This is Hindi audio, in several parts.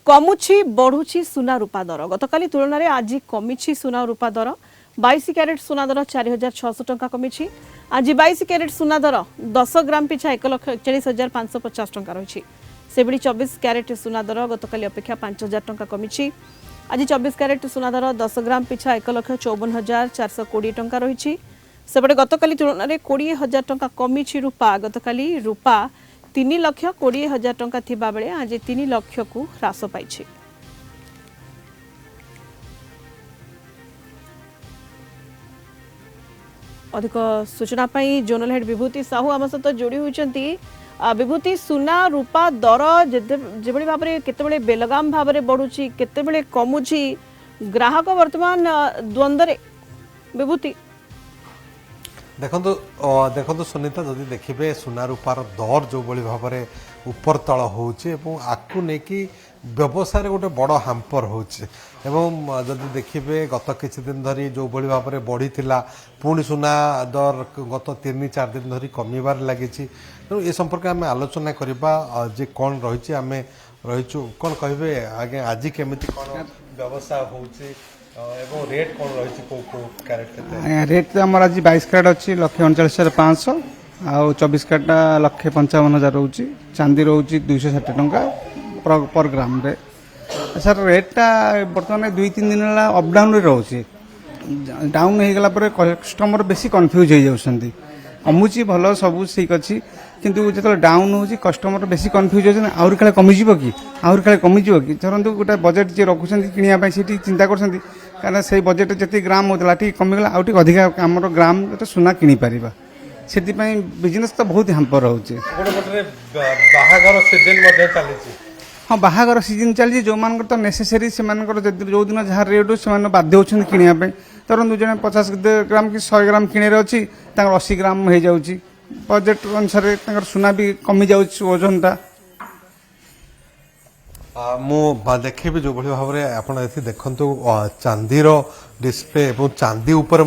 कमुछि बढ़ुछि सुना रूपा दर गतकाली तुलन में आज कमिछि सुना रूपा दर 22 क्यारेट सुना दर 4600 टंका कमिछि। आज 22 क्यारेट सुना दर 10 ग्राम पिछा 1,41,550 टंका रही। सेबड़ी 24 क्यारेट सुना दर गतकाली अपेक्षा 5000 टंका कमिछि। आज 24 क्यारेट सुना दर 10 ग्राम पिछा 1,54,420 टंका रही। सेबड़े गतकाली तुलन में 20,000 टंका कमिछि रूपा। गतकाली रूपा 3,20,000 टंका थिबा बेले आज 3 लाख को ह्रास पाइछि। अधिक सूचना पाई जोनल हेड विभूति साहू आम सहित जोड़ी होती। विभूति सुना रूपा दर जेभली भाव में केतेबेले बेलगाम भाव में बढ़ुची केतेबेले कमुची ग्राहक वर्तमान द्वंद्व विभूति देखो सुनीता जदि देखिए सुना रूपार दर जो बड़ी भाव में ऊपर तल होकू नहीं व्यवसाय गोटे बड़ हाम्पर होदी देखिए गत किछि दिन धरी जो बड़ी भाव में बढ़ी पुणी सुना दर गत 3-4 दिन धरी कमिबार लगी। तेणु ए संपर्क आम आलोचना करवा जे कौन रही आम रहीचु कौन कहे आगे आज केमी कौन व्यवसाय होची एवं रेट कौन रही कैरेट रेट तो आम आज 22 क्यारेट अच्छी 1,39,500 आउ 24 क्यारेट 1,55,000 रोचे चांदी रोचे 260 टंका पर ग्राम रे। सर रेटा बर्तमान 2-3 दिन है अपडाउन रोचे डाउन हो गला कस्टमर बेसी कन्फ्यूज हो जाती कमुची भल सब ठीक अच्छी किंतु जो डाउन हो कस्टमर बेसी कन्फ्यूज होती आउरी काले कमिज कि आउरी काले कमिज कि धरतु गोटे बजेट जी रखुच्च किणापी से चिंता कर से बजेट जी ग्राम होता कमिगला आउट अधिका आमर ग्राम तो सुना किपर से बिजनेस तो बहुत हाम्पर होचे। हाँ बाहागर सीजन चली जो मान तो नेसेसरी से जो दिन जहाँ रेट से बाध्य होती किणापी तरंतु जड़े 50 ग्राम कि 100 ग्राम किणर अच्छी 80 ग्राम हो जाऊँगी बजेट अनुसार सुना भी कमी जाऊँ ओजनटा। मु देखी जो भाई भाव में आप देखु चांदीर डिस्प्ले और चांदी उपर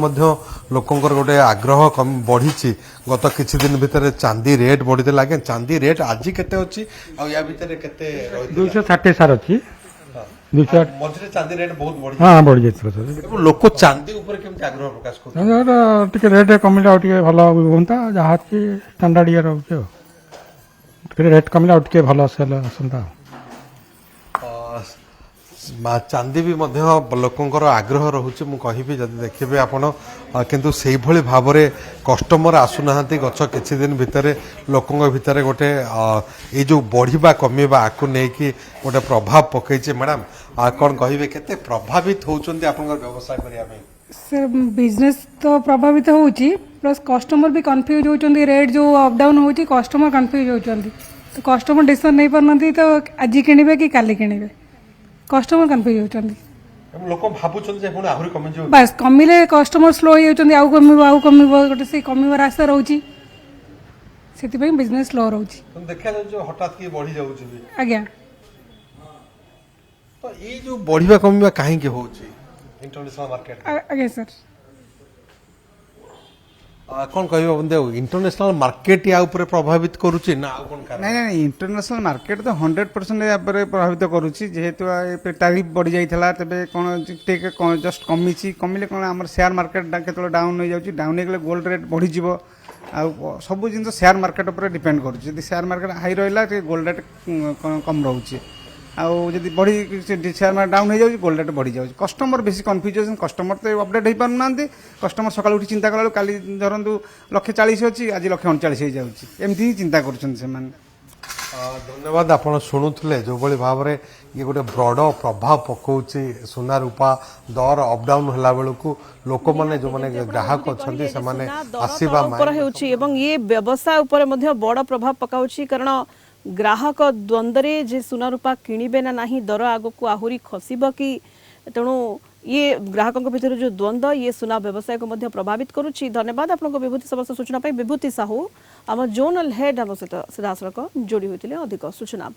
लोकंर गोटे आग्रह कम बढ़ी गत किछि दिन भितर चांदी रेट बढ़ी लगे चांदी रेट आज केते अच्छी या भितर केते 260 सार अच्छी 200 मझे चांदी रेट बहुत बढ़ी हाँ बढ़ी जाइछला सर लोक चांदी ऊपर केमति आग्रह प्रकाश कर टिके रेट कमिला और टिके भलो होंता जहाँ की स्टैंडर्ड इयर रहउछ टिके रेट कमिला और टिके भलो सेल आसंता। चांदी भी लोकंर आग्रह रोचे मु कहि जदि देखिए आपण किंतु से भली भाव में कस्टमर आसुना गच किछि दिन भितर लोकों भितर गोटे ये जो बढ़िबा कमिबा आकु नहीं कि गोटे प्रभाव पकईचे मैडम कौन कहे केते प्रभावित होउचंती आपनकर व्यवसाय करिया में सर बिजनेस तो प्रभावित होउची प्लस कस्टमर भी कंफ्यूज होउचंती रेट जो अप डाउन होउची कस्टमर कंफ्यूज होउचंती तो कस्टमर डिसीजन नहीं पारनती तो आज किनिबे कि काली किनिबे कस्टमर कंफ्यूज होउचंती लोक भाबुचंती जे पुणी आहुरी कमी जो बस कमिले कस्टमर स्लो हो जाउचंती आउ कमिबो गोटे से कमिबार आशा रहउची सेति पई बिजनेस स्लो रहउची देखा जो हठात की बढ़ी जाउची भी आज्ञा तो ये जो बढ़िबा कमिबा काहे के होउची इंटरनेशनल मार्केट आज्ञा सर कौन कह बंदे इंटरनेशनल मार्केट या ऊपर प्रभावित करुच्ची ना कौन कारण नहीं इंटरनेशनल मार्केट तो 100% या प्रभावित करुच्ची जेहेतु टैरिफ बढ़ी जाइए तेरे कौन जस्ट कमी कमिले कौन आम शेयर मार्केट के डाउन हो जाऊँगी डाउन हो गोल्ड रेट बढ़ीज आ सब जिन शेयर मार्केट पर डिपेंड करुच्ची शेयर मार्केट हाई रहा गोल्ड रेट कम रोचे आदि बढ़ी शेयर मार्केट डाउन हो जाए गोल्ड रेट बढ़ी जाए कस्टमर बेसी कन्फ्यूज कस्टमर तो अपडेट हो पार ना कस्टमर सकाल उठी चिंता कला काली धरतु 140 अच्छी आज 139 हो जाऊँगी एमती ही चिंता कर धन्यवाद आप शुणुले जो भाई भाव में ये गोटे ब्रड प्रभाव पकाउची सुना रूपा दर अपडाउन होला बेलू लोक मैंने जो मैंने ग्राहक अच्छा आसवा ये व्यवसाय उपर बड़ प्रभाव पकाउची कारण ग्राहक द्वंद्व जे सुना रूपा किणवे ना नहीं दर आग को आहुरी खसब कि तेणु ये ग्राहकों भीतर जो द्वंद्व ये सुना व्यवसाय को प्रभावित करुच्ची। धन्यवाद आपको विभूति समस्त सूचना विभूति साहू आम जोनल हेड आम सहित सीधासख जोड़ी होते अधिक सूचना।